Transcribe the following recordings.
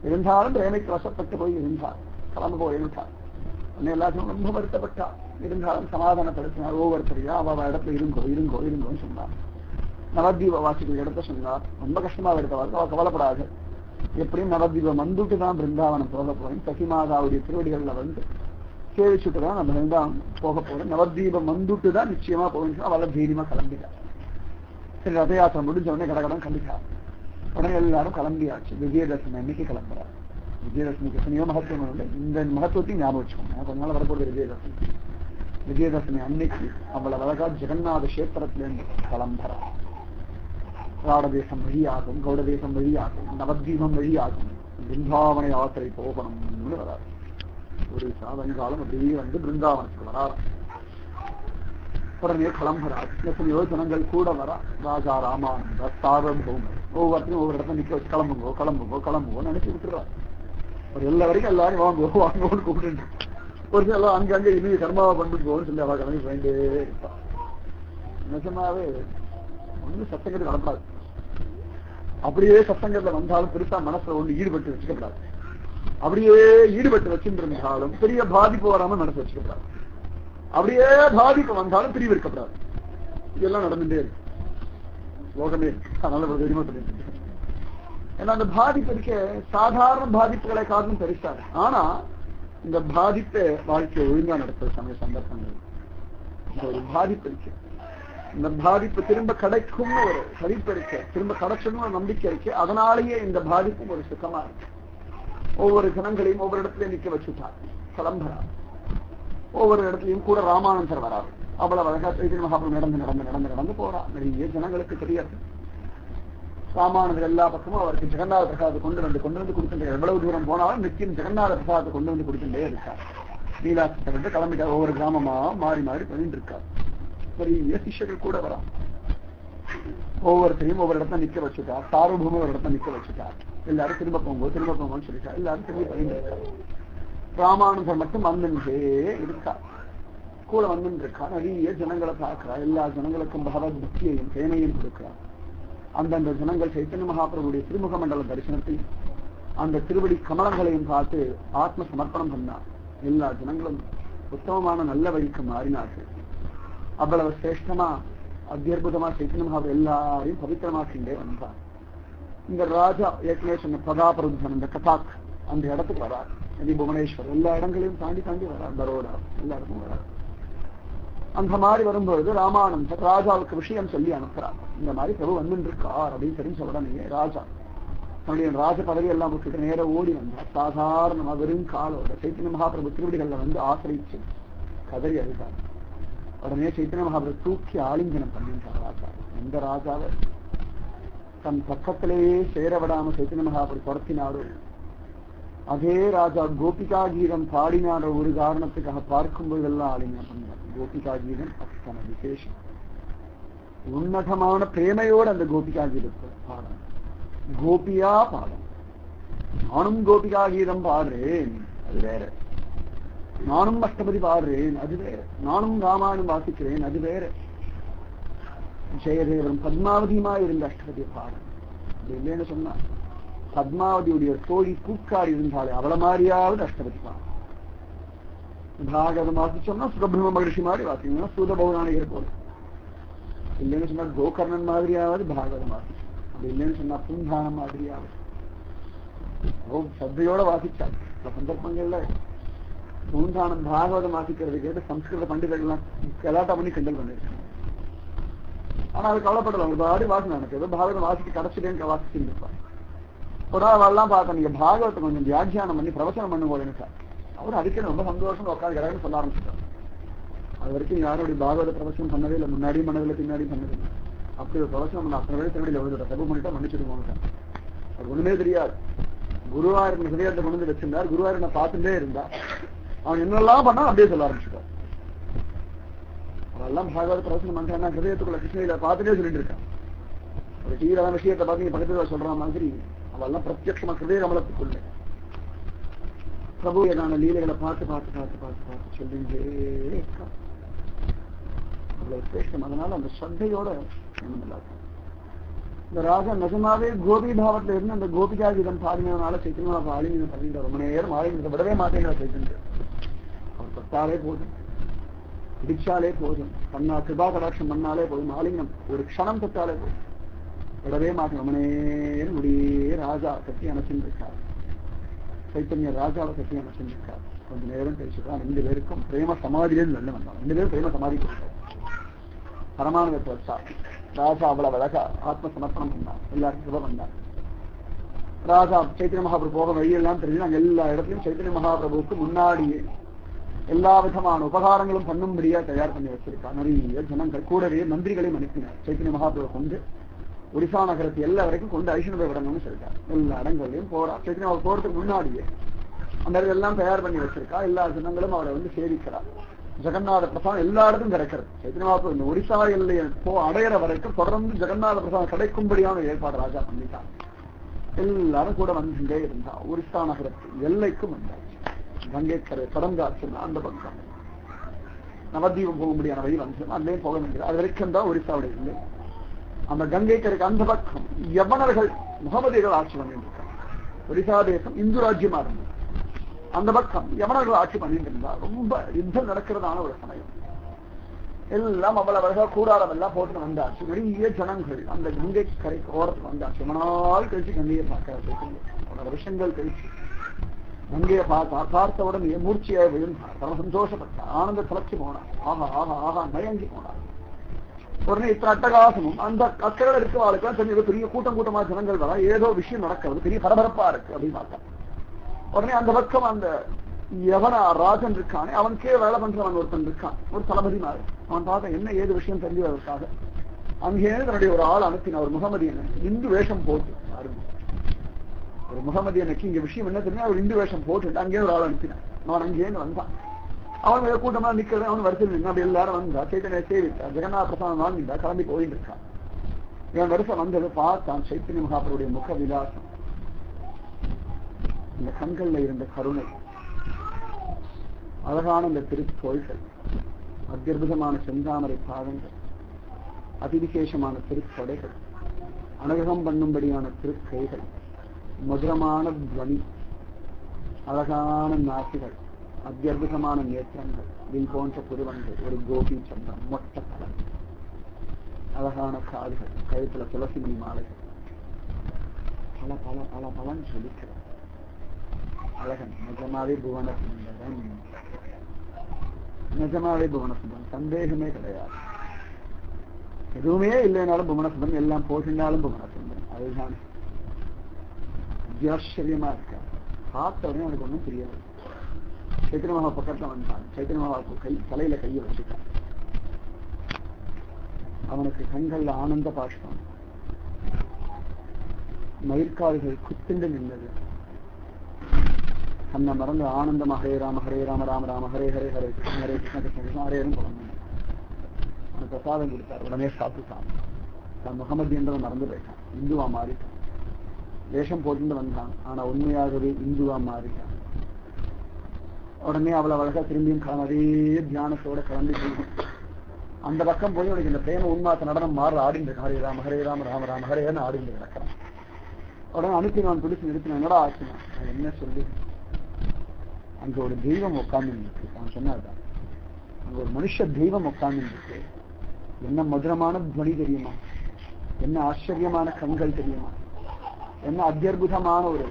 இருந்தாலும் பிரேமைக்கு வசப்பட்டு போய் இருந்தார். கிளம்பு போயிருந்தார். எல்லாத்தையும் ரொம்ப வருத்தப்பட்டார். இருந்தாலும் சமாதானப்படுத்தினார். ஒவ்வொருத்தரையும் அவ இடத்துல இருங்கோ இருங்கோ இருங்கோன்னு சொன்னார். நவதீப வாசிகள் இடத்த சொன்னார். ரொம்ப கஷ்டமா எடுத்தவாறு அவ கவலைப்படாது. எப்படியும் நவதீபம் வந்துட்டு தான் பிருந்தாவனம் போக போறேன். சகிமாதாவுடைய திருவடிகள்ல வந்து சேவிச்சுட்டு தான் நம்ம பிருந்தாவனம் போக போறோம். நவதீபம் வந்துட்டு தான் நிச்சயமா போகணும். அவளை தைரியமா கிளம்பிட்டார். சரி, ரத யாத்திரை முடிஞ்ச உடனே கடகடம் கிளம்பிட்டார். உடனே எல்லாரும் கிளம்பியாச்சு. விஜயதசமி அன்னைக்கு கிளம்புறார். விஜயதசமிக்கு எத்தனையோ மகத்துவம் உண்டு. இந்த மகத்துவத்தையும் ஞாபகம் வச்சுக்கோங்க. கொஞ்ச நாள் வரக்கூடிய விஜயதசமி. விஜயதசமி அன்னைக்கு அவ்வளவு அழகா ஜெகநாத கஷேத்திரத்திலிருந்து கிளம்புறார். ராடதேசம் வழியாகும், கௌடதேசம் வழியாகும், நவதீபம் வழியாகும், பிருந்தாவன யாத்திரை போகணும்னு வராது. ஒரு சாதங்காலம் அப்படியே வந்து பிருந்தாவனத்துக்கு வரார். உடனே கிளம்புறார். எத்தனையோ ஜனங்கள் கூட வரா. ராஜா ராமானந்த சார்வபௌமர் ஒவ்வொருத்தையும் ஒவ்வொரு இடத்துல நிக்க வச்சு கிளம்புங்கோ கிளம்புங்கோ கிளம்புங்கோ நினைச்சு விட்டுறாரு. ஒரு எல்லா வரைக்கும் எல்லாரும் வாங்குவோம் வாங்குவோன்னு கூப்பிட்டு ஒரு சில எல்லாம் அங்கங்க இனிமே கர்மாவை பண்ணுங்கோன்னு சொல்லி அவ கிளம்பி வேண்டே இருப்பா. நிஜமாவே ஒண்ணு சத்தங்கத்தை நடப்பாது. அப்படியே சத்தங்கத்துல வந்தாலும் பெருசா மனசுல ஒண்ணு ஈடுபட்டு வச்சுக்கப்படாது. அப்படியே ஈடுபட்டு வச்சுருந்தாலும் பெரிய பாதிப்பு வராம மனசு வச்சுக்கப்படாது. அப்படியே பாதிப்பு வந்தாலும் பிரிவு இருக்கப்படாது. இதெல்லாம் நடந்துட்டே இருக்கு. லோகமே அதனால தெரியுமா சொல்லிட்டு. ஏன்னா அந்த பாதிப்பு இருக்க சாதாரண பாதிப்புகளை காரணம் பெருசாது. ஆனா இந்த பாதிப்பை வாழ்க்கையை ஒழுங்கா நடத்துற சமய சந்தர்ப்பங்கள் இந்த ஒரு பாதிப்பு இருக்கு. இந்த பாதிப்பு திரும்ப கிடைக்கும்னு ஒரு சரிப்பு இருக்கு. திரும்ப கிடைச்சணும்னு ஒரு நம்பிக்கை இருக்கு. அதனாலேயே இந்த பாதிப்பும் ஒரு சுத்தமா இருக்கு. ஒவ்வொரு ஜனங்களையும் ஒவ்வொரு இடத்துலயும் நிக்க வச்சுட்டார். கிளம்புறார். ஒவ்வொரு இடத்துலயும் கூட ராமானந்தர் வராரு. அவ்வளவு அழகா சைதன்ய மகாபிரபு நடந்து நடந்து நடந்து நடந்து போறா. நிறைய ஜனங்களுக்கு தெரியாது. ராமானந்தர் எல்லா பக்கமும் அவருக்கு ஜெகநாத பிரசாதத்தை கொண்டு வந்து கொடுத்துட்டே, எவ்வளவு தூரம் போனாலும் நிச்சயம் ஜெகநாத பிரசாதத்தை கொண்டு வந்து கொடுத்துட்டே இருக்கார். நீலாசத்தை கிளம்பிட்டார். ஒவ்வொரு கிராமமா மாறி மாறி பண்ணிட்டு இருக்கார். பெரிய சிஷ்யர்கள் கூட வரா. ஒவ்வொருத்தரையும் ஒவ்வொரு இடத்துல நிக்க வச்சுட்டார். சார்வபூமி ஒரு இடத்துல நிக்க வச்சுட்டார். எல்லாரும் திரும்ப போங்கன்னு சொல்லிட்டார். எல்லாரும் திரும்பி பண்ணிட்டு இருக்காரு. ராமானுஜர் மட்டும் வந்துட்டே இருக்கா. கூட வந்துட்டு இருக்கா. நிறைய ஜனங்களை பார்க்கிறா. எல்லா ஜனங்களுக்கும் பகவத் பக்தியையும் தேனையும் கொடுக்கிறார். அந்தந்த ஜனங்கள் சைத்தன்ய மகாபிரபுடைய திருமுக மண்டல தரிசனத்தை அந்த திருவடி கமலங்களையும் பார்த்து ஆத்ம சமர்ப்பணம் பண்ணார். எல்லா ஜனங்களும் உத்தமமான நல்ல வழிக்கு மாறினார்கள். அவ்வளவு சிரேஷ்டமா அத்தியுதமா சைத்தன்ய மகாபிரபு எல்லாரையும் பவித்திரமாக்கிண்டே வந்தார். இந்த ராஜா ஏற்கனவே சொன்ன பிரதாபருத்தன் அந்த கதாக் அந்த இடத்துக்கு வரார். புவனேஸ்வர் எல்லா இடங்களையும் தாண்டி தாண்டி வரார். பரோடா எல்லா இடமும் வரார். அந்த மாதிரி வரும்பொழுது ராமானந்தர் ராஜாவுக்கு விஷயம் சொல்லி அனுப்புறார். இந்த மாதிரி பிரபு வந்துட்டு இருக்கார் அப்படின்னு தெரிஞ்சு சொல்றேன். ராஜா தன்னுடைய ராஜ பதவி எல்லாம் விட்டுட்டு நேர ஓடி வந்தார். சாதாரண வெறும் காலோட சைத்தன்ய மகாபிரபு திருவடிகள்ல வந்து ஆசிரிச்சு கதறி அழுதார். உடனே சைத்தன்ய மகாபிரபு தூக்கி ஆலிங்கனம் பண்ணிட்டார் ராஜா. எந்த ராஜாவை தன் பக்கத்திலேயே சேர விடாம சைத்தன்ய மகாபிரபு துரத்தினாரோ அதே ராஜா கோபிகா கீதம் பாடினார ஒரு காரணத்துக்காக பார்க்கும்போதெல்லாம் ஆலிங்கனம் பண்ணார். கோபிகா கீதம் அத்தனை விசேஷம். உன்னதமான பிரேமையோடு அந்த கோபிகா கீதத்தை பாடம். கோபியா பாடம். நானும் கோபிகா கீதம் பாடுறேன், அது வேற. நானும் அஷ்டபதி பாடுறேன், அது வேற. நானும் ராமாயணம் வாசிக்கிறேன், அது வேற. ஜெயதேவன் பத்மாவதியுமா இருந்த அஷ்டபதியை பாடம். அது இல்லைன்னு சொன்னா பத்மாவதியுடைய தோழி பூக்காரி இருந்தாலே அவளை மாதிரியாவது அஷ்டபதி பாடம். பாகவதம் வாசிச்சோம்னா சுகபிரம்ம மகிழ்ச்சி மாதிரி வாசிக்கணும்னா சூத பௌராணிகர் போல. இல்லைன்னு சொன்னா கோகர்ணன் மாதிரியாவது பாகவதம் வாசிச்சோம். அப்படி இல்லைன்னு சொன்னா புந்தானம் மாதிரியாவது சத்தையோட வாசிச்சாள். சில சந்தர்ப்பங்கள்ல புந்தானம் பாகவதம் வாசிக்கிறது கேட்டு சம்ஸ்கிருத பண்டிதர்கள்லாம் கலாட்டா பண்ணி கிண்டல் பண்ணிருக்காங்க. ஆனா அது கவலைப்படல. அவங்க பாடி வாசனை எனக்கு ஏதோ பாகவதம் வாசிக்க கடைசிலேன்னு வாசிச்சுட்டு இருப்பாங்க. ஒரு அவெல்லாம் பார்த்தா நீங்க பாகவத்தை கொஞ்சம் வியாக்கியானம் பண்ணி பிரவச்சனம் பண்ணுங்க சார். அவரு அதுக்கு ரொம்ப சந்தோஷம் உட்காந்து சொல்ல ஆரம்பிச்சுட்டார். அது வரைக்கும் யாருடைய பாகவத பிரவச்சனம் பண்ணவே இல்லை. முன்னாடியும் பண்ணதில்லை, பின்னாடியும் பண்ணதில்லை. அப்படி ஒரு பிரவச்சனம் பண்ண அத்தனை பேர் திருவடியில் எழுதுற தப்பு பண்ணிட்டா மன்னிச்சுடுவோம் சார். அது ஒண்ணுமே தெரியாது. குருவாயூர் ஹிருதயத்தை கொண்டு வந்து வச்சிருந்தார். குருவாயூர் நான் பார்த்துட்டே இருந்தா அவன் என்னெல்லாம் பண்ணா அப்படியே சொல்ல ஆரம்பிச்சுட்டார். அவெல்லாம் பாகவத பிரவச்சனம் பண்றான்னா ஹிருதயத்துக்குள்ள கிருஷ்ணகிரியில பார்த்துட்டே சொல்லிட்டு இருக்கான். ஒரு தீவிர விஷயத்தை பார்த்து நீங்க பக்கத்துல சொல்ற மாதிரி அவெல்லாம் பிரத்யட்சமா ஹிருதய கமலத்துக்குள்ள பிரபு எதான லீலைகளை பார்த்து பார்த்து பார்த்து பார்த்து பார்த்து சொல்லிட்டே இருக்கான். அவ்வளவு சிரேஷ்டம். அதனால அந்த ஸ்ரத்தையோட இந்த ராஜா நிஜமாவே கோபி பாவத்துல இருந்து அந்த கோபிகா கீதம் பாடினதுனால சைத்தன்யா ஆலிங்கனம் பண்ணிட்டு ரொம்ப நேரம் ஆலிங்கத்தை விடவே மாட்டேங்கிற சைத்தன்யா. அவர் தொட்டாலே போதும், பிடிச்சாலே போதும், பண்ணா கிருபா கடாட்சம் பண்ணாலே போதும், ஆலிங்கம் ஒரு க்ஷணம் தொட்டாலே போதும், விடவே மாட்டேன். ரொம்ப நேரம் முடியே ராஜா கட்டி அணைச்சிருக்கார். சைத்தன்ய ராஜாவை கட்டி அணைச்சிருக்கார். கொஞ்ச நேரம் கழிச்சுதான் 2 பேருக்கும் பிரேம சமாதியிலிருந்து வெளில வந்தாங்க. 2 பேரும் பிரேம சமாதி பரமானந்தத்தை வச்சா. ராஜா அவ்வளவு அழகா ஆத்ம சமர்ப்பணம் பண்ணார், எல்லாருக்கும் கிருபை பண்ணார். ராஜா சைத்தன்ய மகாபிரபு போக வழியெல்லாம் தெரிஞ்சு நாங்க எல்லா இடத்துலயும் சைத்தன்ய மகாபிரபுவுக்கு முன்னாடியே எல்லா விதமான உபகாரங்களும் பண்ணும்படியா தயார் பண்ணி வச்சிருக்கார். நிறைய ஜனங்கள் கூடவே மந்திரிகளையும் அனுப்பினார். சைத்தன்ய மகாபிரபு கொண்டு ஒரிசா நகரத்தை எல்லா வரைக்கும் கொண்டு ஐஸ்வர்ய விடணும்னு சொல்லிட்டார். எல்லா இடங்கள்லயும் போறார். சைத்தன்யா அவர் போறதுக்கு முன்னாடியே அந்த எல்லாம் தயார் பண்ணி வச்சிருக்கா. எல்லா ஜனங்களும் அவரை வந்து சேவிக்கிறார். ஜெகநாத பிரசாதம் எல்லா இடத்தும் கிடைக்கிறது. சைத்தன்ய மகாபிரபு இந்த ஒரிசா எல்லையை அடையிற வரைக்கும் தொடர்ந்து ஜெகநாத பிரசாதம் கிடைக்கும்படியான ஏற்பாடு ராஜா பண்ணிட்டார். எல்லாரும் கூட வந்துட்டே இருந்தா. ஒரிசா நகரத்து எல்லைக்கும் வந்தாச்சு. கங்கைக்கரை கடந்தாச்சுன்னா அந்த பக்கம் நவதீபம் போகும்படியான வழி வந்து அங்கே போக வேண்டியது. அது வரைக்கும் தான் ஒரிசாவுடைய இல்லை. அந்த கங்கைக்கரைக்கு அந்த பக்கம் யவனர்கள் முகமதியர்கள் ஆட்சி பண்ணிட்டு இருக்காங்க. ஒரிசா தேசம் இந்து ராஜ்யமா இருந்தது. அந்த பக்கம் யவனர்கள் ஆட்சி பண்ணிட்டு இருந்தா ரொம்ப யுத்தம் நடக்கிறதான ஒரு சமயம். எல்லாம் அவ்வளவு அழகா கூடாரம் எல்லாம் போட்டு வந்தாச்சு. நிறைய ஜனங்கள் அந்த கங்கை கரைக்கு ஓரத்துக்கு வந்தாச்சு. ரொம்ப நாள் கழிச்சு கங்கையை பார்க்க பல வருஷங்கள் கழிச்சு கங்கையை பார்த்தவுடன் மூர்ச்சியாக விழுந்தார். ரொம்ப சந்தோஷப்பட்டார். ஆனந்த தளர்ச்சி போனார். ஆஹா ஆஹா ஆஹா மயங்கி போனார். உடனே இத்தனை அட்டகாசமும் அந்த அக்கறை இருக்கிறவர்களுக்கு தெரிஞ்ச பெரிய கூட்டமா ஜனங்கள் வர ஏதோ விஷயம் நடக்கிறது, பெரிய பரபரப்பா இருக்கு அப்படின்னு பார்த்தா. உடனே அந்த பக்கம் அந்த யவன ராஜன் இருக்கானே அவனுக்கே வேலை பண்றவன் ஒருத்தன் இருக்கான், ஒரு தளபதி மாதிரி. அவன் பார்த்த என்ன ஏது விஷயம் தெரிஞ்சதற்காக அங்கே தன்னுடைய ஒரு ஆள் அனுப்பின. ஒரு முகமதியனை இந்து வேஷம் போட்டு பாருங்க. ஒரு முகமதியனுக்கு இங்க விஷயம் என்ன தெரியும், ஒரு இந்து வேஷம் போட்டு அங்கேயே ஒரு ஆள் அனுப்பினான். அவன் அங்கேயிருந்து வந்தான். அவன் கூட்டமா நிக்கிறது. அவன் வரிசையில் நின்று அப்படி எல்லாரும் வந்தா. சைத்தன்ய சேவித்தா. ஜெகநாத பிரசாதம் வாங்கிட்டா. கிளம்பி போயிட்டு இருக்கான். இவன் வரிசை வந்தது பார்த்தான். சைத்தன்ய மகாபிரபுடைய முக விலாசம், இந்த கண்கள்ல இருந்த கருணை, அழகான இந்த திருத்தோள்கள், அத்தியுதமான செந்தாமரை பாதங்கள், அதிவிசேஷமான திருத்தொடைகள், அனுகிரகம் பண்ணும்படியான திருக்கைகள், மதுரமான துவனி, அழகான நாசிகள், அத்தியுதமான நேத்திரங்கள், வில் போன்ற புருவங்கள், ஒரு கோபி சந்திரம், மொட்ட பலன், அழகான காதுகள், கழுத்துல துளசி மணி மாலைகள், பல பல பல பலன் சொல்லிக்கிறது. அழகன் நிஜமாவே புவன சுந்தரன், நிஜமாவே புவன சுந்தரன், சந்தேகமே கிடையாது. எதுவுமே இல்லைனாலும் புவன சுந்தரன், எல்லாம் போட்டினாலும் புவன சுந்தரன். அதுதான் ஆச்சரியமா இருக்கா. பார்த்த உடனே அவனுக்கு ஒன்றும் தெரியாது. சைத்தன்ய மகா பக்கத்துல வந்தான். சைத்தன்ய மகாவுக்கு தலையில கையை வச்சுட்டான். அவனுக்கு கண்கள்ல ஆனந்த பாஷ்பம், மயிர்கால்கள் குத்துண்டு நின்றது. தன்னை மறந்து ஆனந்தம் ஹரே ராம ஹரே ராம ராம ராம ஹரே ஹரே ஹரே கிருஷ்ண ஹரே கிருஷ்ண கிருஷ்ண கிருஷ்ண ஹரேன்னு குழந்தை அவனுக்கு பிரசாதம் கொடுத்தார். உடனே சாப்பிட்டான். தான் முகமது என்றவன் மறந்து போயிட்டான். இந்துவா மாறிட்டான். வேஷம் போட்டு வந்தான். ஆனா உண்மையாகவே இந்துவா மாறிட்டான். உடனே அவ்வளவு அழகா திரும்பியும் அதே தியானத்தோட கிளம்பி அந்த பக்கம் போய் உனக்கு இந்த பிரேம உண்மாத்த நடனம் மாற ஆடிந்து ஹரே ராம ஹரே ராம ராம ராம ஹரேன்னு ஆடிந்து கிடக்கிறான். உடனே அனுப்பி நான் பிடிச்சு நிறுத்தினேன். என்னடா ஆச்சுனா என்ன சொல்லி, அங்க ஒரு தெய்வம் உட்கார்ந்து இருக்கு. அவன் சொன்னாதான் அங்க ஒரு மனுஷ தெய்வம் உட்கார்ந்து இருக்கு. என்ன மதுரமான துவனி தெரியுமா, என்ன ஆச்சரியமான கண்கள் தெரியுமா, என்ன அத்தியுதமான ஒரு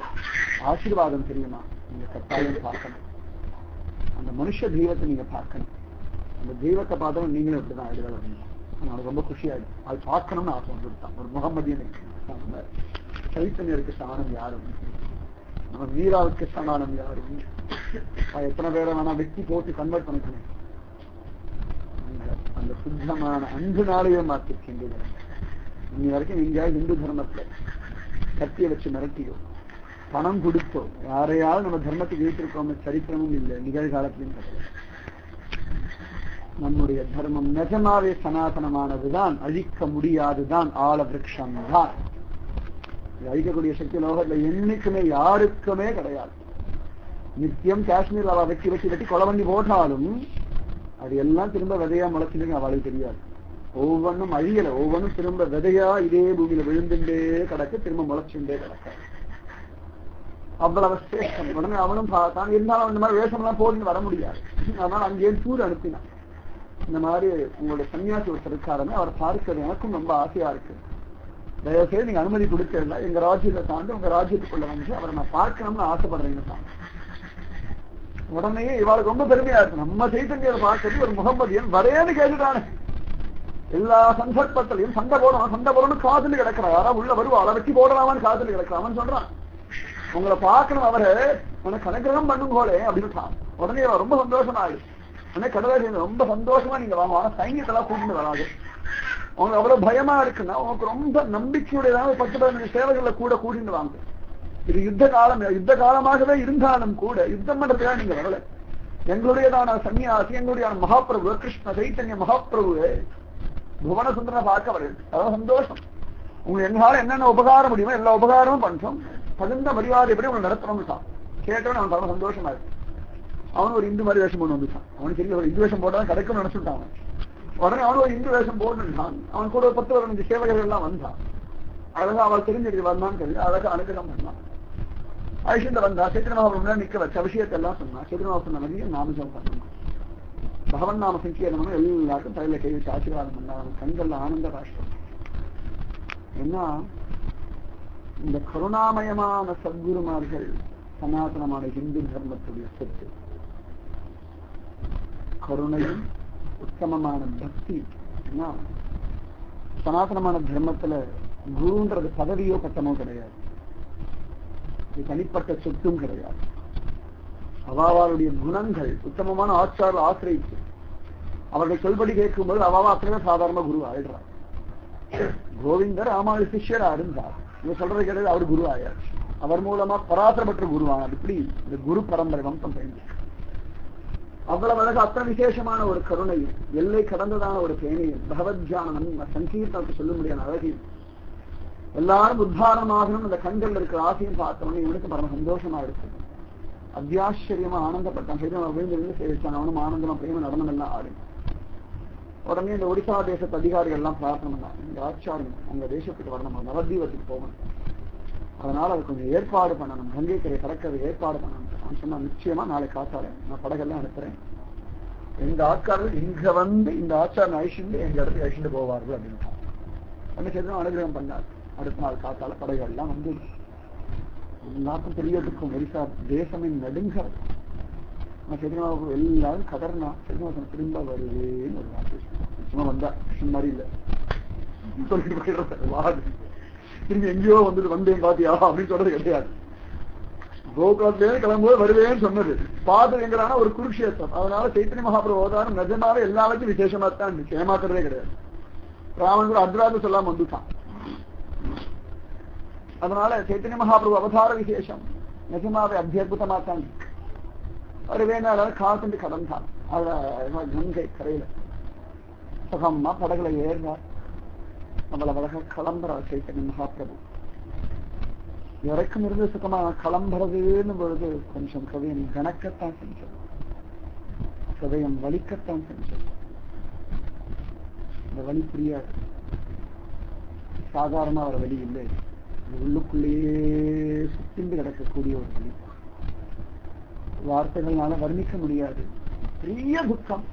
ஆசீர்வாதம் தெரியுமா. நீங்க கட்டாயம் பார்க்கணும். அந்த மனுஷ தெய்வத்தை நீங்க பார்க்கணும். அந்த தெய்வத்தை பார்த்தவங்க நீங்களும் இப்படிதான் ஆயிடுவாங்க. அவனுக்கு ரொம்ப குஷியாயிடும். அது பார்க்கணும்னு ஆசை வந்துட்டான். ஒரு முகமதியனுக்கு சைத்தன்யருக்கு ஸ்தானம் யாரும், நம்ம வீராவுக்கு ஸ்தானம் யாரும், எத்தனை பேரை வேணா வெட்டி போட்டு கன்வெர்ட் பண்ணிக்கணும். அந்த சுத்தமான அன்புனாலேயே மாற்றிருக்கீங்க. இன்னி வரைக்கும் எங்கேயாவது இந்து தர்மத்துல கத்திய வச்சு மிரட்டியோ பணம் கொடுத்தோ யாரையாவது நம்ம தர்மத்துக்கு இழுத்திருக்கோம் சரித்திரமும் இல்லை, நிகழ்காலத்திலும் கிடையாது. நம்முடைய தர்மம் நிஜமாவே சனாதனமானதுதான், அழிக்க முடியாதுதான், ஆல விருட்சம் தான். அழிக்கக்கூடிய சக்தி லோகத்துல என்னைக்குமே யாருக்குமே கிடையாது. நித்தியம் காஷ்மீர்ல வெட்டி வெட்டி வெட்டி கொலை பண்ணி போட்டாலும் அது எல்லாம் திரும்ப விதையா முளைச்சுன்னு அவளுக்கு தெரியாது. ஒவ்வொன்றும் அழியல, ஒவ்வொன்றும் திரும்ப விதையா இதே பூமியில விழுந்துட்டே கிடக்கு, திரும்ப முளைச்சுட்டே கிடக்க. அவ்வளவு சேஷம். உடனே அவனும் பார்த்தான். இருந்தாலும் இந்த மாதிரி வேஷம் எல்லாம் போட்டு வர முடியாது. அதனால அங்கேயே தூர் அனுப்பினான். இந்த மாதிரி உங்களுடைய சன்னியாசி ஒருத்தர் இருக்காருன்னு அவரை பார்க்கிறது எனக்கும் ரொம்ப ஆசையா இருக்கு, தயவுசெய்து நீங்க அனுமதி கொடுக்கல, எங்க ராஜ்யத்தை தாண்டி உங்க ராஜ்யத்துக்குள்ள வந்து அவரை நான் பார்க்கணும்னு ஆசைப்படுறேன்னு தான். உடனே இவாளுக்கு ரொம்ப பெருமையா இருக்கு, நம்ம சைத்தன்யரை பார்க்கறது ஒரு முகம்மதியன் வரேன்னு கேட்டுட்டானே. எல்லா சந்தர்ப்பத்திலையும் சண்டை போடணும் காதலி கிடக்கிறான். யாரா உள்ள வருவாளை வெட்டி போடலாமான்னு காதலி கிடக்கிறான். அவன் சொல்றான், உங்களை பார்க்கணும், அவரை எனக்கு அனுகிரகம் பண்ணும் போலே அப்படின்னு. உடனே ரொம்ப சந்தோஷமா ஆயிடுச்சு. உடனே கடவுள் ரொம்ப சந்தோஷமா நீங்க வாங்க, ஆனா சைன்யத்தெல்லாம் கூட்டிட்டு வராது, உங்களுக்கு அவ்வளவு பயமா இருக்குன்னா உங்களுக்கு ரொம்ப நம்பிக்கையுடையதான 10-15 சேவைகள்ல கூட கூட்டிட்டு வாங்க. இது யுத்த காலமாகவே இருந்தாலும் கூட யுத்தம் பண்றதுக்காக நீங்க வரல. எங்களுடையதான சன்னியாசி, எங்களுடைய மகாபிரபு கிருஷ்ண சைத்தன்ய மகாபிரபு புவன சுந்தரனை பார்க்க வருது. அதாவது சந்தோஷம். உங்களுக்கு எங்களால என்னென்ன உபகாரம் முடியுமோ எல்லா உபகாரமும் பண்றோம், தகுந்த மரியாதை எப்படி உங்களை நடத்தணும்னு தான் கேட்டவன். அவன் ரொம்ப சந்தோஷமா இருக்கு. அவனு ஒரு இந்து மாதிரி வேஷம் போட்டு வந்துட்டான். அவனுக்கு தெரியல ஒரு இந்து வேஷம் போட்டான் கிடைக்கும்னு நினைச்சுட்டான். உடனே அவனு ஒரு இந்து வேஷம் போட்டுட்டான். அவன் கூட 10-15 சேவகர்கள் எல்லாம் வந்தான். அழகா அவள் தெரிஞ்சிருக்கு வந்தான்னு தெரிஞ்சு அழகா அனுகிரகம் பண்ணான். ஐஷந்த வந்தா சேத்திரமாவ நிக்க வச்ச விஷயத்தை எல்லாம் சொன்னா. சேத்திரமாவ சொன்ன நிறைய நாமஜம் பண்ணணும், பகவன் நாம சங்கீர்ணம் எல்லாருக்கும் தலையில கை வச்சு ஆசீர்வாதம் பண்ணாங்க. கண்கள்ல ஆனந்த ராஷ்டிரம். ஏன்னா இந்த கருணாமயமான சத்குருமார்கள் சனாதனமான இந்து தர்மத்துடைய சொத்து. கருணையும் உத்தமமான பக்தி. ஏன்னா சனாதனமான தர்மத்துல குருன்றது பதவியோ பட்டமோ கிடையாது, இது தனிப்பட்ட சொத்தும் கிடையாது. அவாவாளுடைய குணங்கள் உத்தமமான ஆச்சாரம் ஆசிரியத்து அவர்கள் சொல்படி கேட்கும்போது அவாவா அத்தனை சாதாரண குரு ஆயிடுறார். கோவிந்தர் ராமாவளி சிஷ்யரா இருந்தார், இவங்க சொல்றது கிடையாது, அவர் குரு ஆயாச்சு. அவர் மூலமா பராசரப்பட்ட குருவானார். இப்படி இந்த குரு பரம்பரை வம்சம் பயந்து அவ்வளவு அழகு அத்தனை விசேஷமான ஒரு கருணையும் எல்லை கடந்ததான ஒரு பேணையும் பகவத் தியானம் சங்கீர்த்தனத்தை சொல்ல முடியாத அழகையும் எல்லாரும் உத்தாரணமாகணும் அந்த கண்கள் இருக்கிற ஆசையும் பார்த்தவொடனே இவனுக்கு பரம சந்தோஷமா இருக்கு. அத்தியாச்சரியமா ஆனந்தப்பட்டான். விழுந்து சேவிச்சான். அவனும் ஆனந்தமா பிரேம நடனம் எல்லாம் ஆடு. உடனே இந்த ஒடிசா தேசத்து அதிகாரிகள் எல்லாம் பிரார்த்தனை பண்ணாங்க, இந்த ஆச்சாரம் உங்க தேசத்துக்கு வரணும், நவதீபத்துக்கு போகணும், அதனால அது கொஞ்சம் ஏற்பாடு பண்ணணும், கங்கை கரை கடற்கரை ஏற்பாடு பண்ணணும். நான் சொன்னா நிச்சயமா நாளை காத்தால நான் படகெல்லாம் அனுப்புறேன், எங்க ஆட்காரர்கள் இங்க வந்து இந்த ஆச்சாரம் அழிச்சுட்டு எங்க இடத்துக்கு அழிச்சுட்டு போவார்கள் அப்படின்னு அந்த சேர்த்து அனுகிரகம் பண்ணார். அடுத்த நாள் காத்தால படைகள் எல்லாம் வந்து எல்லாருக்கும் தெரியறதுக்கும் ஒரிசா தேசமின் நடுங்க எல்லாரும் கதர்னா திரும்ப வருவேன்னு ஒரு வார்த்தை சும்மா வந்தா கிருஷ்ணன் மாதிரி இல்ல சொல்லிட்டு போயிடுறது. திரும்பி எங்கேயோ வந்துட்டு வந்தேன் பாத்தியா அப்படின்னு சொல்றது கிடையாது. கோகுலத்திலே கிளம்பும்போது வருவேன்னு சொன்னது பாது எங்கடான ஒரு குருக்ஷேத்திரம். அதனால சைத்தன்ய மகாபிரபு அவதாரம் நிஜமாவே எல்லாருக்கும் விசேஷமா தான் இருந்துச்சு, ஏமாத்துறதே கிடையாது. ராமன் கூட அர்த்தராஜ சொல்லாம வந்துட்டான். அதனால சைத்தன்ய மகாபிரபு அவதார விசேஷம் நிஜமாவே அத்தியுதமா தான் இருக்கு. ஒரு வேணால காத்துட்டு கடந்தான். அதுல கங்கை கரையில சுகமா படகுல ஏறினார். நம்மள அழகா கிளம்புறார் சைத்தன்ய மகாபிரபு. இறக்கும் இருந்து சுகமா கிளம்புறதுன்னு பொழுது கொஞ்சம் கவியம் கணக்கத்தான் செஞ்சது, கவியம் வலிக்கத்தான் செஞ்சது. இந்த வலி புரியாது, சாதாரண ஒரு வலி இல்லை, உள்ளுக்குள்ளேயே சுத்திந்து கிடக்கக்கூடிய ஒரு வலி, வார்த்தைகள்னால வர்ணிக்க முடியாது. பெரிய துக்கம்,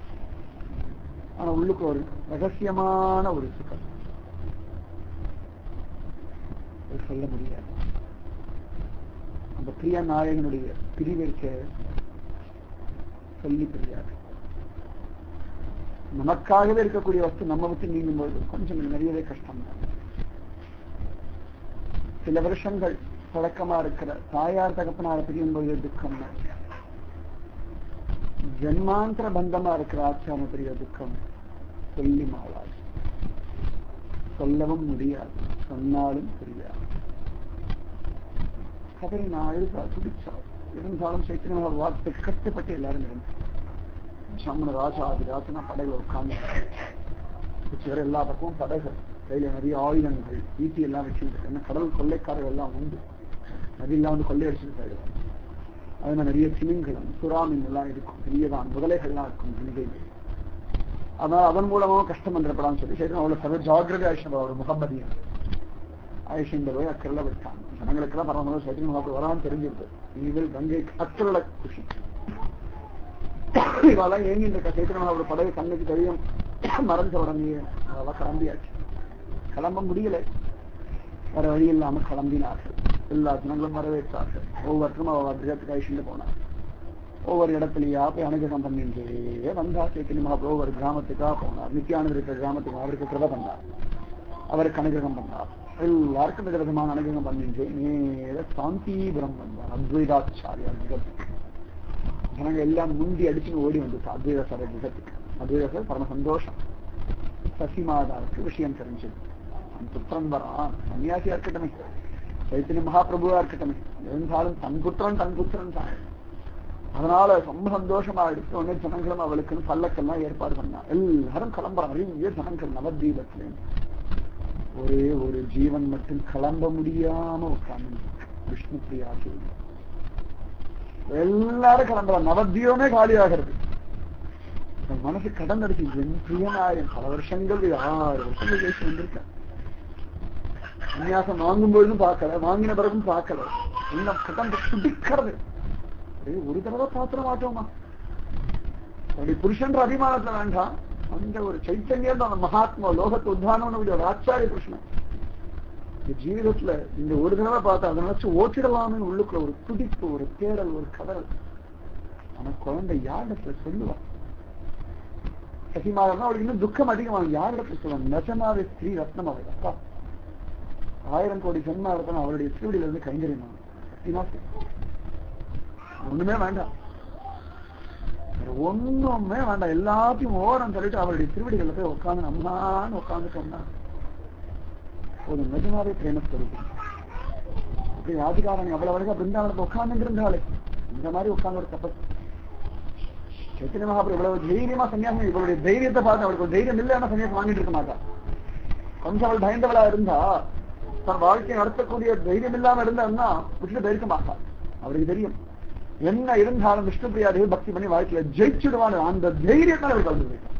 ஆனா உள்ளுக்கு ஒரு ரகசியமான ஒரு சுகம், சொல்ல முடியாது. அந்த பிரியா நாயகனுடைய பிரிவிற்க சொல்லி தெரியாது. நமக்காகவே இருக்கக்கூடிய வஸ்து நம்ம விட்டு நீங்கும் போது கொஞ்சம் நிறையவே கஷ்டம் தான். சில வருஷங்கள் பழக்கமா இருக்கிற தாயார் தகப்பனார பிரியும் போது துக்கம் தான். ஜன்மாந்திர பந்தமா இருக்கிற ஆச்சார பெரிய துக்கம் சொல்லி மாளாது, சொல்லவும் முடியாது, சொன்னாலும் புரியாது. கதறி நான் எழுதா துடிச்சாள். இருந்தாலும் சைத்தன்ய வார்த்தை கஷ்டப்பட்டு எல்லாரும் இருந்தாங்க. சம்மன ராஜாதிராசனா படகுல உட்கார்ந்து வர எல்லா பக்கமும் படகு, கையில நிறைய ஆயுதங்கள் ஈட்டி எல்லாம் வச்சுட்டு, ஏன்னா கடல் கொள்ளைக்காரர்கள் எல்லாம் உண்டு, நதியெல்லாம் வந்து கொள்ளையடிச்சுட்டு போயிடுவாங்க. அதுல நிறைய திமிங்கலம் சுறாமீன் எல்லாம் இருக்கும், பெரியதான் முதலைகள்லாம் இருக்கும். கங்கை அதனால அதன் மூலமும் கஷ்டம் வந்துடப்படான்னு சொல்லி சரி அவ்வளவு சர்வ ஜாகிரதை ஆயிஷன் ஒரு முகம்மதியன் ஆயிஷன் போய் அக்கறையில விட்டான். ஜனங்களுக்கெல்லாம் பரவாயில்ல சைத்தன்ய மகாபிரபு வரான்னு தெரிஞ்சிருக்கு. இதில் கங்கை அக்கறையில குஷி இவெல்லாம் ஏங்கி இந்த சைத்தன்ய மகாபிரபு படகு கண்ணுக்கு தெரியும் மறைஞ்ச உடனே அவெல்லாம் கிளம்பியாச்சு. கிளம்ப முடியல, வேற வழி இல்லாம கிளம்பினார்கள். எல்லா ஜனங்களும் வரவேற்றார்கள். ஒவ்வொருத்தரும் அவள் கிரகத்துக்கு ஆயிஷன் போனார். ஒவ்வொரு இடத்துலயா போய் அனுகிரகம் பண்ணிட்டே வந்தா. சைத்தன்ய மகாபிரபு ஒவ்வொரு கிராமத்துக்காக போனார். நித்யானந்த இருக்கிற கிராமத்துக்கு அவருக்கு கிருப பண்ணார், அவருக்கு அனுகிரகம் பண்ணார். எல்லாருக்கும் வித விதமான அனுகிரகம் பண்ணிட்டு நேர சாந்திபுரம் வந்தார். அத்வைதாச்சாரியா கிரகத்துக்கு ஜனங்க எல்லாம் முந்தி அடிச்சுன்னு ஓடி வந்துச்சு அத்வைதாச்சாரிய கிரகத்துக்கு. அத்வைதாச்சாரியர் பரம சந்தோஷம். சசிமாதாவுக்கு விஷயம் தெரிஞ்சது. தன் புத்திரன் வரான், சன்னியாசியா இருக்கட்டுமே, சைத்தன்ய மகாபிரபுவா இருக்கட்டுமே, இருந்தாலும் தன் புத்திரன் தான். அதனால ரொம்ப சந்தோஷமா எடுத்து உடனே ஜனங்களும் அவளுக்குன்னு பல்லக்கெல்லாம் ஏற்பாடு பண்ணா. எல்லாரும் கிளம்புறான். நிறைய ஜனங்கள் நவதீபத்துல ஒரே ஒரு ஜீவன் மட்டும் கிளம்ப முடியாம உட்கார்ந்து விஷ்ணு பிரியா எல்லாரும் கிளம்புறான். நவதீபமே காலியாகிறது. மனசு கடன் அடிச்சு என் பிரியனாயன் பல வருஷங்கள் 6 வருஷங்கள் பேசி வந்திருக்கேன். சன்னியாசம் வாங்கும் பொழுதும் பார்க்கல, வாங்கின பிறகும் பார்க்கல. இன்னும் கடன் துடிக்கிறது. ஒரு தடவை பாத்திர மாட்டோமா? அப்படி புருஷன்ற அபிமானத்துல வேண்டாம், அந்த ஒரு சைத்தன்யம் அந்த மகாத்மா லோகத்து உத்தானவனுடைய ஒரு ஆச்சாரிய புருஷன் இந்த ஜீவிதத்துல இந்த ஒரு தடவை பார்த்தா அதை நினைச்சு ஓட்டிடலாமே உள்ளுக்குள்ள ஒரு துடிப்பு, ஒரு தேடல், ஒரு கடல். ஆனா குழந்தை யாரிடத்துல சொல்லுவான்? சசிமாதான் அவளுக்கு இன்னும் துக்கம் அதிகமாக யாரிடத்துல சொல்லுவாங்க? நெசமாவே ஸ்ரீ ரத்னம் அவள் அப்பா 1000 கோடி ஜென்மா இருக்கணும் அவருடைய திருவடியில இருந்து கைங்கரியமா ஒண்ணுமே வேண்டாம், ஒண்ணுமே வேண்டாம், எல்லாத்தையும் ஓரம் சொல்லிட்டு அவருடைய திருவடிகளை போய் உட்காந்து நம்மான்னு உட்காந்து சொன்னா ஒரு நிஜமாவே பிரேமஸ்வரூபம். அப்படி ராதிகாரன் அவ்வளவு அழகா பிருந்தாவனத்தை உட்கார்ந்து இருந்தாலே இந்த மாதிரி உட்கார்ந்து ஒரு தப்பஸ். சைத்தன்ய மகாபிரபு இவ்வளவு தைரியமா சன்னியாசம், இவளுடைய தைரியத்தை பார்த்து அவளுக்கு ஒரு தைரியம் இல்லை, ஆனா சன்னியாசம் வாங்கிட்டு இருக்க மாட்டா. கொஞ்சம் அவள் பயந்தவளா இருந்தா, தன் வாழ்க்கையை நடத்தக்கூடிய தைரியம் இல்லாம இருந்தான்னா விட்டுட்டு போயிருக்க மாட்டா. அவருக்கு தெரியும் என்ன இருந்தாலும் விஷ்ணு பிரியாதேவி பக்தி பண்ணி வாழ்க்கையில ஜெயிச்சுடுவான்னு அந்த தைரியத்தால் அவள் கலந்து போயிட்டான்.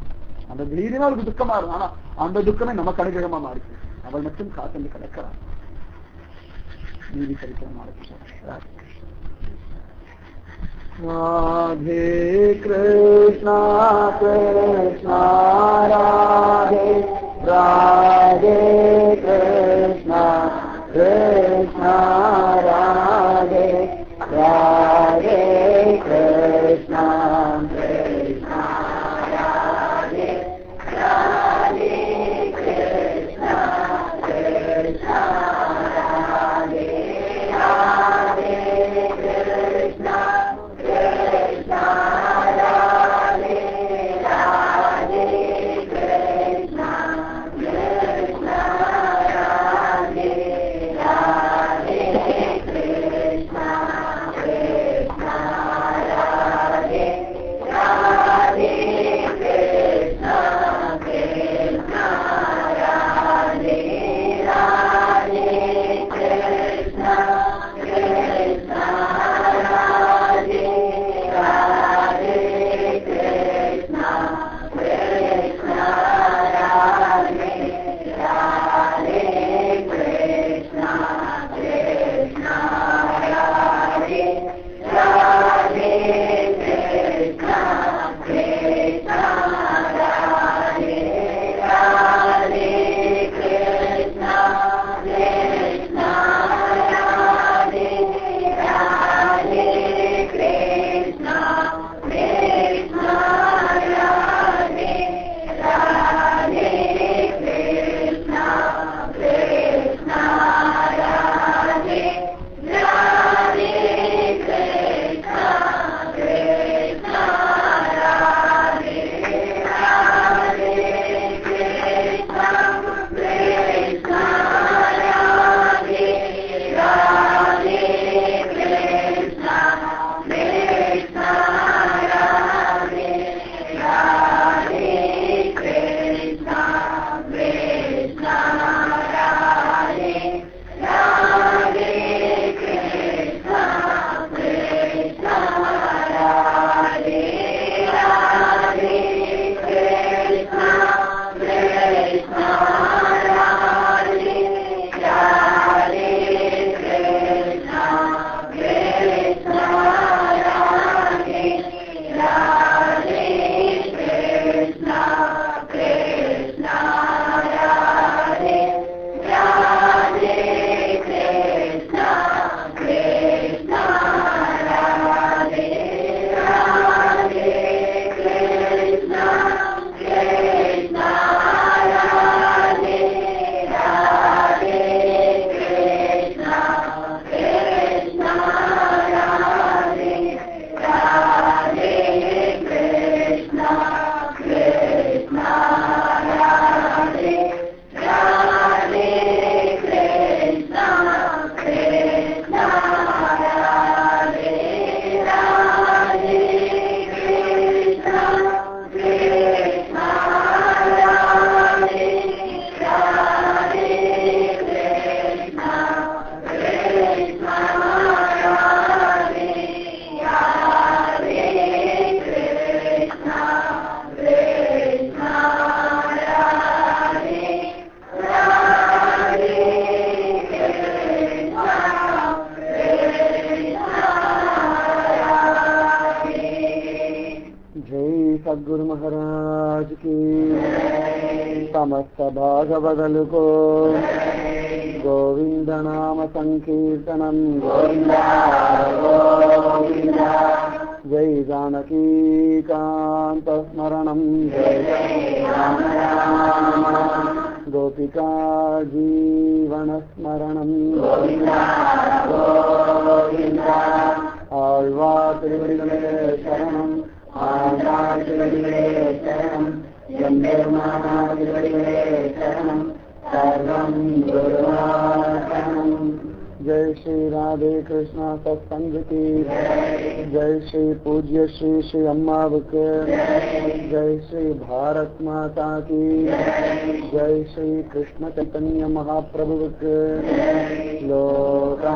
அந்த தைரியமா அவளுக்கு துக்கமா இருக்கும், ஆனா அந்த துக்கமே நமக்கு அனுகிரகமா மாறிச்சு. அவள் மட்டும் காத்து கிடக்கிறான். நீதி சரித்திரம் நாளைக்கு. ராதே கிருஷ்ணா கிருஷ்ணா ராதே ராதே கிருஷ்ணா கிருஷ்ணா ராதே ராதே கிருஷ்ணா கிருஷ்ணா ராதே ராதே கிருஷ்ணா கிருஷ்ணா ராதே ராதே கிருஷ்ணா கிருஷ்ணா ராதே ராதே கிருஷ்ணா கிருஷ்ணா ராதே ராதே கிருஷ்ணா सद्गुरु महाराज की समस्त भागवदलु को गोविंद नाम संकीर्तनम गोविंदा गोविंदा जय जानकी कांत स्मरणम जय राम गोपिका जीवन स्मरणम गोविंदा गोविंदा आழ்வார் திருவடிகளே சரணம் ஆழ்வார் திருவடிகளே சரணம் எம்பெருமானார் திருவடிகளே சரணம் சர்வம் குருவாசரணம் जय श्री राधे कृष्णा सत्संग की जय श्री पूज्य श्री श्री अम्मावक जय श्री भारत माता की जय श्री कृष्ण चैतन्य महाप्रभुवक लोका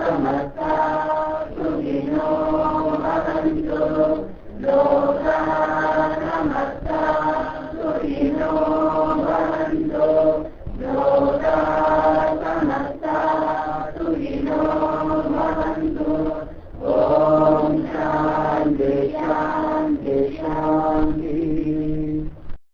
समस्ता सुखिनो भवन्तु